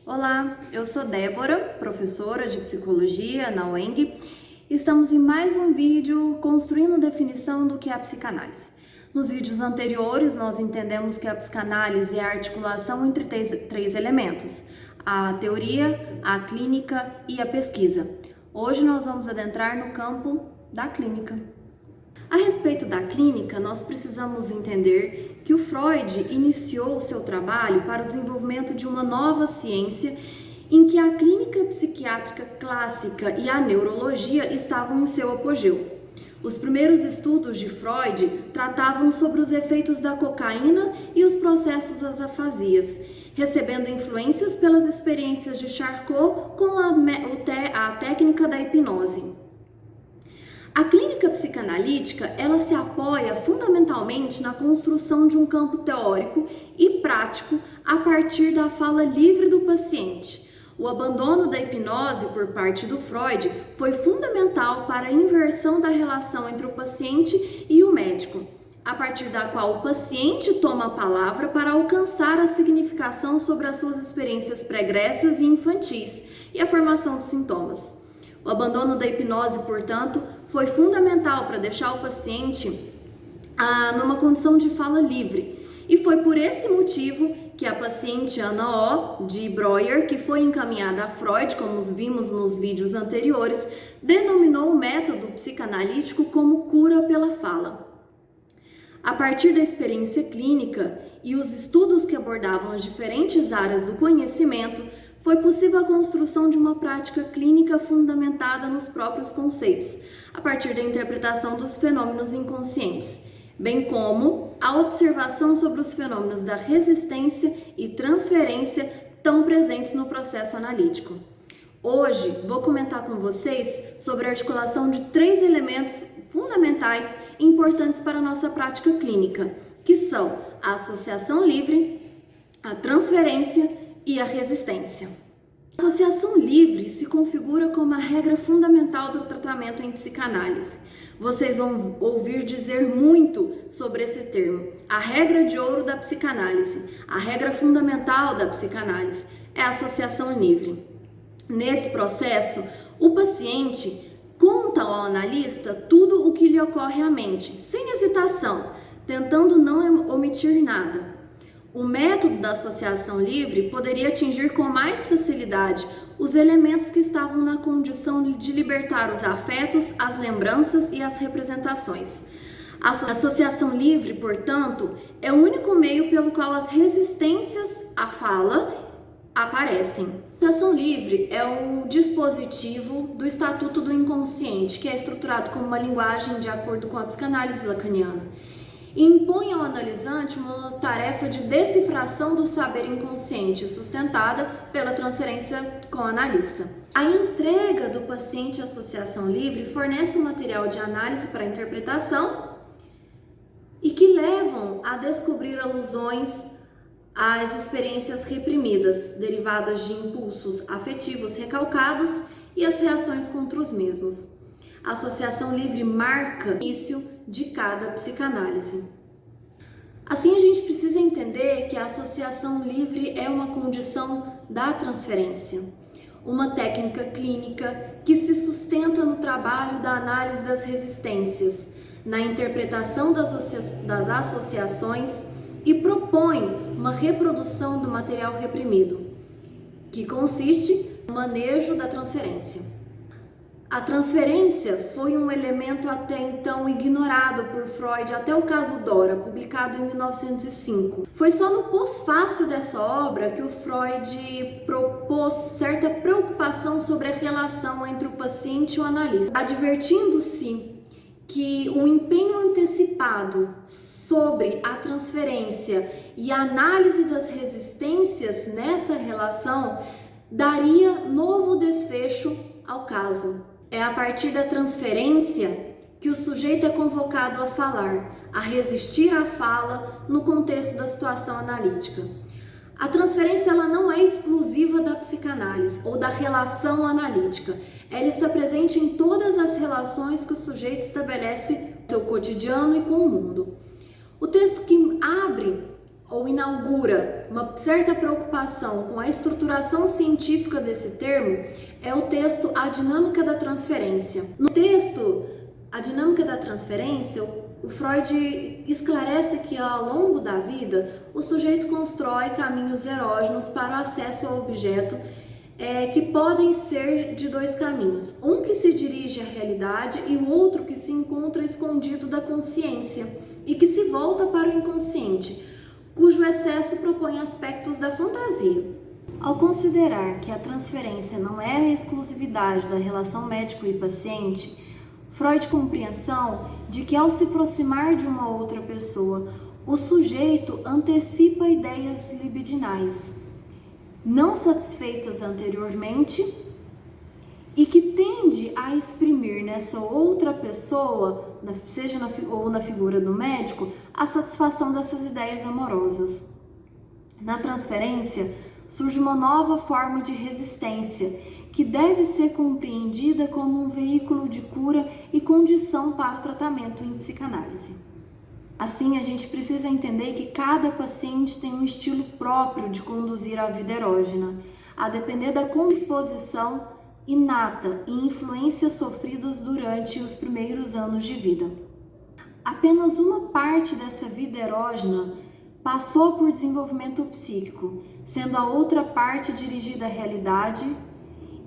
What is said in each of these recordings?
Olá, eu sou Débora, professora de psicologia na UENG. Estamos em mais um vídeo construindo definição do que é a psicanálise. Nos vídeos anteriores, nós entendemos que a psicanálise é a articulação entre três elementos: a teoria, a clínica e a pesquisa. Hoje nós vamos adentrar no campo da clínica. A respeito da clínica, nós precisamos entender que o Freud iniciou o seu trabalho para o desenvolvimento de uma nova ciência em que a clínica psiquiátrica clássica e a neurologia estavam em seu apogeu. Os primeiros estudos de Freud tratavam sobre os efeitos da cocaína e os processos das afasias, recebendo influências pelas experiências de Charcot com a técnica da hipnose. A clínica psicanalítica, ela se apoia fundamentalmente na construção de um campo teórico e prático a partir da fala livre do paciente. O abandono da hipnose por parte do Freud foi fundamental para a inversão da relação entre o paciente e o médico, a partir da qual o paciente toma a palavra para alcançar a significação sobre as suas experiências pregressas e infantis e a formação dos sintomas. O abandono da hipnose, portanto, foi fundamental para deixar o paciente numa condição de fala livre. E foi por esse motivo que a paciente Anna O. de Breuer, que foi encaminhada a Freud, como vimos nos vídeos anteriores, denominou o método psicanalítico como cura pela fala. A partir da experiência clínica e os estudos que abordavam as diferentes áreas do conhecimento, foi possível a construção de uma prática clínica fundamentada nos próprios conceitos, a partir da interpretação dos fenômenos inconscientes, bem como a observação sobre os fenômenos da resistência e transferência tão presentes no processo analítico. Hoje vou comentar com vocês sobre a articulação de três elementos fundamentais e importantes para a nossa prática clínica, que são a associação livre, a transferência e a resistência. A associação livre se configura como a regra fundamental do tratamento em psicanálise. Vocês vão ouvir dizer muito sobre esse termo. A regra de ouro da psicanálise, a regra fundamental da psicanálise é a associação livre. Nesse processo, o paciente conta ao analista tudo o que lhe ocorre à mente, sem hesitação, tentando não omitir nada. O método da associação livre poderia atingir com mais facilidade os elementos que estavam na condição de libertar os afetos, as lembranças e as representações. A associação livre, portanto, é o único meio pelo qual as resistências à fala aparecem. A associação livre é o dispositivo do Estatuto do Inconsciente, que é estruturado como uma linguagem de acordo com a psicanálise lacaniana. E impõe ao analisante uma tarefa de decifração do saber inconsciente, sustentada pela transferência com o analista. A entrega do paciente à associação livre fornece um material de análise para interpretação e que levam a descobrir alusões às experiências reprimidas, derivadas de impulsos afetivos recalcados e as reações contra os mesmos. A associação livre marca o início de cada psicanálise. Assim, a gente precisa entender que a associação livre é uma condição da transferência, uma técnica clínica que se sustenta no trabalho da análise das resistências, na interpretação das associações e propõe uma reprodução do material reprimido, que consiste no manejo da transferência. A transferência foi um elemento até então ignorado por Freud até o caso Dora, publicado em 1905. Foi só no pós-fácil dessa obra que o Freud propôs certa preocupação sobre a relação entre o paciente e o analista, advertindo-se que o empenho antecipado sobre a transferência e a análise das resistências nessa relação daria novo desfecho ao caso. É a partir da transferência que o sujeito é convocado a falar, a resistir à fala no contexto da situação analítica. A transferência ela não é exclusiva da psicanálise ou da relação analítica. Ela está presente em todas as relações que o sujeito estabelece no seu cotidiano e com o mundo. O texto que abre ou inaugura uma certa preocupação com a estruturação científica desse termo é o texto A Dinâmica da Transferência. No texto A Dinâmica da Transferência, o Freud esclarece que ao longo da vida o sujeito constrói caminhos erógenos para o acesso ao objeto que podem ser de dois caminhos, um que se dirige à realidade e o outro que se encontra escondido da consciência e que se volta para o inconsciente, cujo excesso propõe aspectos da fantasia. Ao considerar que a transferência não é a exclusividade da relação médico e paciente, Freud compreensão de que ao se aproximar de uma outra pessoa, o sujeito antecipa ideias libidinais não satisfeitas anteriormente e que tende a exprimir nessa outra pessoa, seja na figura do médico, a satisfação dessas ideias amorosas. Na transferência, surge uma nova forma de resistência, que deve ser compreendida como um veículo de cura e condição para o tratamento em psicanálise. Assim, a gente precisa entender que cada paciente tem um estilo próprio de conduzir a vida erógena, a depender da disposição inata e influências sofridas durante os primeiros anos de vida. Apenas uma parte dessa vida erógena passou por desenvolvimento psíquico, sendo a outra parte dirigida à realidade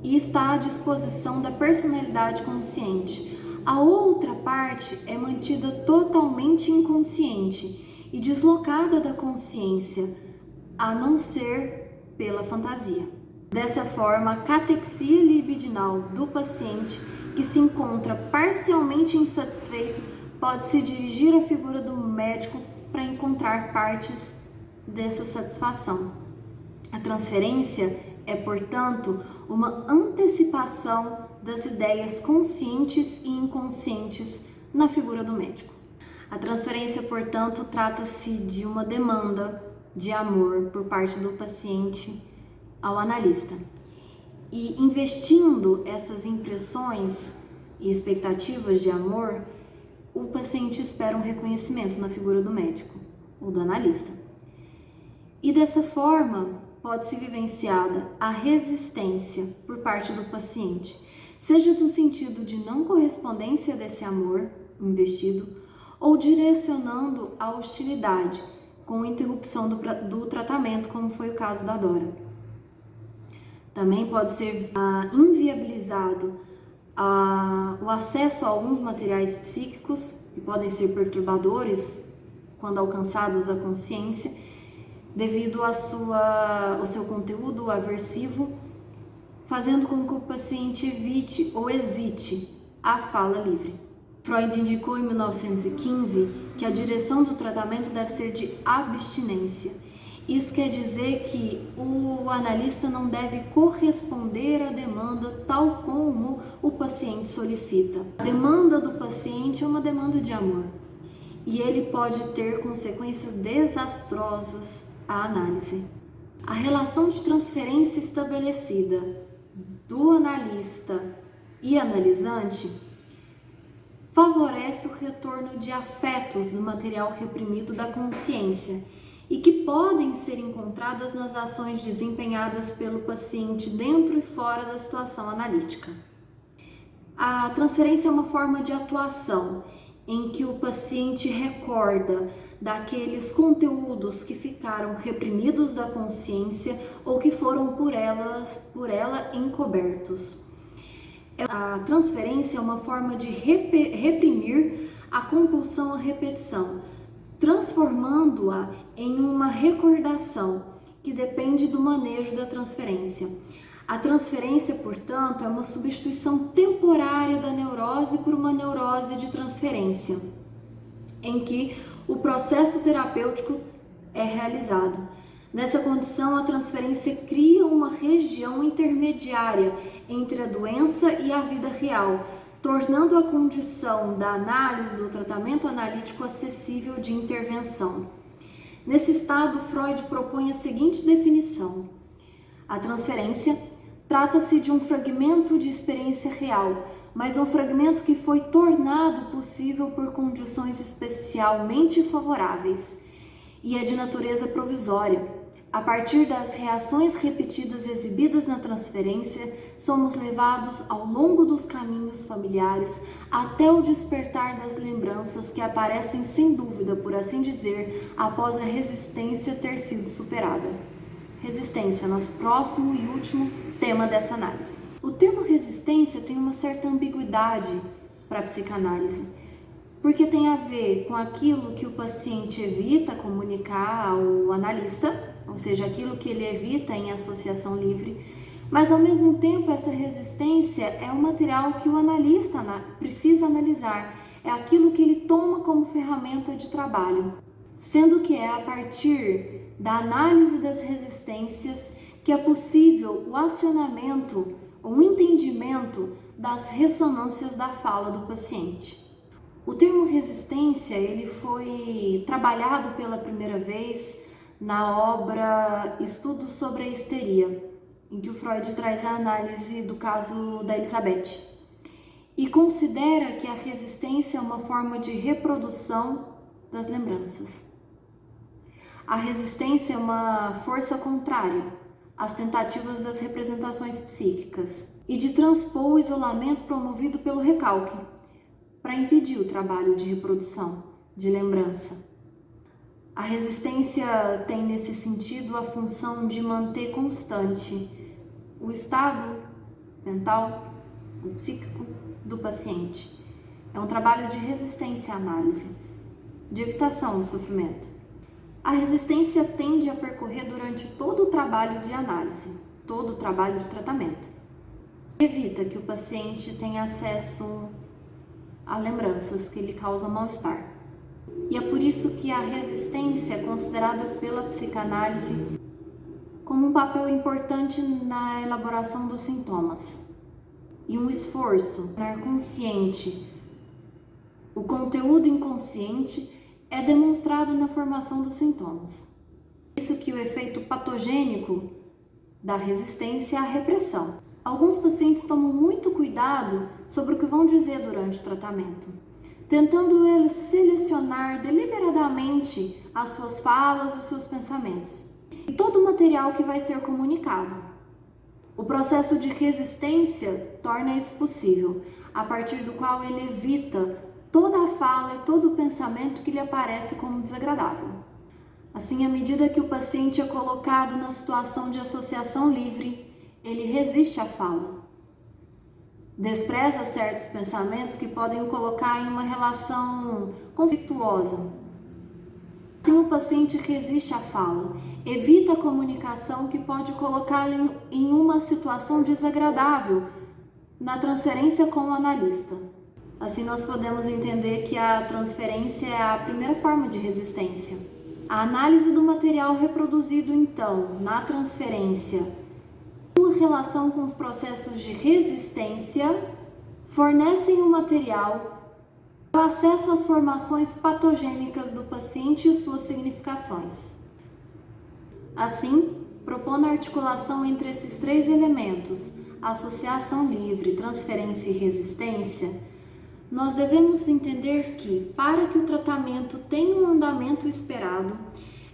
e está à disposição da personalidade consciente. A outra parte é mantida totalmente inconsciente e deslocada da consciência, a não ser pela fantasia. Dessa forma, a catexia libidinal do paciente, que se encontra parcialmente insatisfeito, pode se dirigir à figura do médico para encontrar partes dessa satisfação. A transferência é, portanto, uma antecipação das ideias conscientes e inconscientes na figura do médico. A transferência, portanto, trata-se de uma demanda de amor por parte do paciente ao analista. E investindo essas impressões e expectativas de amor, o paciente espera um reconhecimento na figura do médico ou do analista. E dessa forma, pode ser vivenciada a resistência por parte do paciente, seja no sentido de não correspondência desse amor investido ou direcionando a hostilidade com interrupção do tratamento, como foi o caso da Dora. Também pode ser inviabilizado o acesso a alguns materiais psíquicos que podem ser perturbadores quando alcançados a consciência, devido ao seu conteúdo aversivo, fazendo com que o paciente evite ou hesite a fala livre. Freud indicou em 1915 que a direção do tratamento deve ser de abstinência. Isso quer dizer que o analista não deve corresponder à demanda tal como o paciente solicita. A demanda do paciente é uma demanda de amor e ele pode ter consequências desastrosas à análise. A relação de transferência estabelecida do analista e analisante favorece o retorno de afetos do material reprimido da consciência e que podem ser encontradas nas ações desempenhadas pelo paciente dentro e fora da situação analítica. A transferência é uma forma de atuação em que o paciente recorda daqueles conteúdos que ficaram reprimidos da consciência ou que foram por ela encobertos. A transferência é uma forma de reprimir a compulsão à repetição, transformando-a em uma recordação que depende do manejo da transferência. A transferência, portanto, é uma substituição temporária da neurose por uma neurose de transferência, em que o processo terapêutico é realizado. Nessa condição, a transferência cria uma região intermediária entre a doença e a vida real, tornando a condição da análise do tratamento analítico acessível de intervenção. Nesse estado, Freud propõe a seguinte definição: a transferência trata-se de um fragmento de experiência real, mas um fragmento que foi tornado possível por condições especialmente favoráveis, e é de natureza provisória. A partir das reações repetidas exibidas na transferência, somos levados ao longo dos caminhos familiares até o despertar das lembranças que aparecem sem dúvida, por assim dizer, após a resistência ter sido superada. Resistência, nosso próximo e último tema dessa análise. O termo resistência tem uma certa ambiguidade para a psicanálise, porque tem a ver com aquilo que o paciente evita comunicar ao analista, ou seja, aquilo que ele evita em associação livre, mas ao mesmo tempo essa resistência é um material que o analista precisa analisar, é aquilo que ele toma como ferramenta de trabalho, sendo que é a partir da análise das resistências que é possível o acionamento, o entendimento das ressonâncias da fala do paciente. O termo resistência ele foi trabalhado pela primeira vez na obra Estudos sobre a Histeria, em que o Freud traz a análise do caso da Elizabeth e considera que a resistência é uma forma de reprodução das lembranças. A resistência é uma força contrária às tentativas das representações psíquicas e de transpor o isolamento promovido pelo recalque, para impedir o trabalho de reprodução, de lembrança. A resistência tem nesse sentido a função de manter constante o estado mental, o psíquico do paciente. É um trabalho de resistência à análise, de evitação do sofrimento. A resistência tende a percorrer durante todo o trabalho de análise, todo o trabalho de tratamento. Evita que o paciente tenha acesso a lembranças que lhe causam mal-estar. E é por isso que a resistência é considerada pela psicanálise como um papel importante na elaboração dos sintomas e um esforço tornar consciente. O conteúdo inconsciente é demonstrado na formação dos sintomas. Isso que o efeito patogênico da resistência é a repressão. Alguns pacientes tomam muito cuidado sobre o que vão dizer durante o tratamento, tentando eles selecionar deliberadamente as suas falas e os seus pensamentos e todo o material que vai ser comunicado. O processo de resistência torna isso possível, a partir do qual ele evita toda a fala e todo o pensamento que lhe aparece como desagradável. Assim, à medida que o paciente é colocado na situação de associação livre, ele resiste à fala. Despreza certos pensamentos que podem o colocar em uma relação conflituosa. Assim, o paciente resiste à fala, evita a comunicação que pode colocá-lo em uma situação desagradável na transferência com o analista. Assim, nós podemos entender que a transferência é a primeira forma de resistência. A análise do material reproduzido, então, na transferência, sua relação com os processos de resistência, fornecem o material para o acesso às formações patogênicas do paciente e suas significações. Assim, propondo a articulação entre esses três elementos, associação livre, transferência e resistência, nós devemos entender que, para que o tratamento tenha um andamento esperado,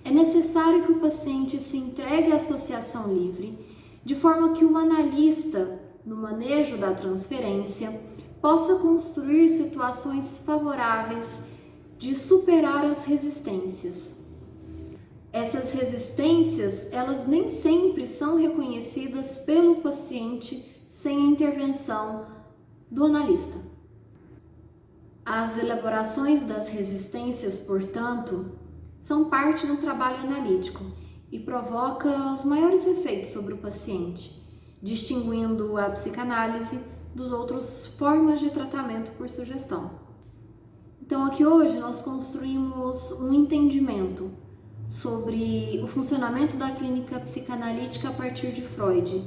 é necessário que o paciente se entregue à associação livre, de forma que o analista, no manejo da transferência, possa construir situações favoráveis de superar as resistências. Essas resistências, elas nem sempre são reconhecidas pelo paciente sem a intervenção do analista. As elaborações das resistências, portanto, são parte do trabalho analítico e provoca os maiores efeitos sobre o paciente, distinguindo a psicanálise dos outros formas de tratamento por sugestão. Então, aqui hoje nós construímos um entendimento sobre o funcionamento da clínica psicanalítica a partir de Freud,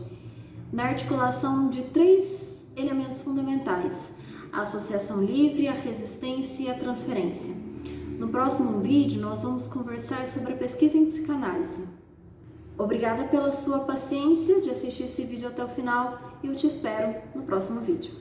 na articulação de três elementos fundamentais: a associação livre, a resistência e a transferência. No próximo vídeo, nós vamos conversar sobre a pesquisa em psicanálise. Obrigada pela sua paciência de assistir esse vídeo até o final e eu te espero no próximo vídeo.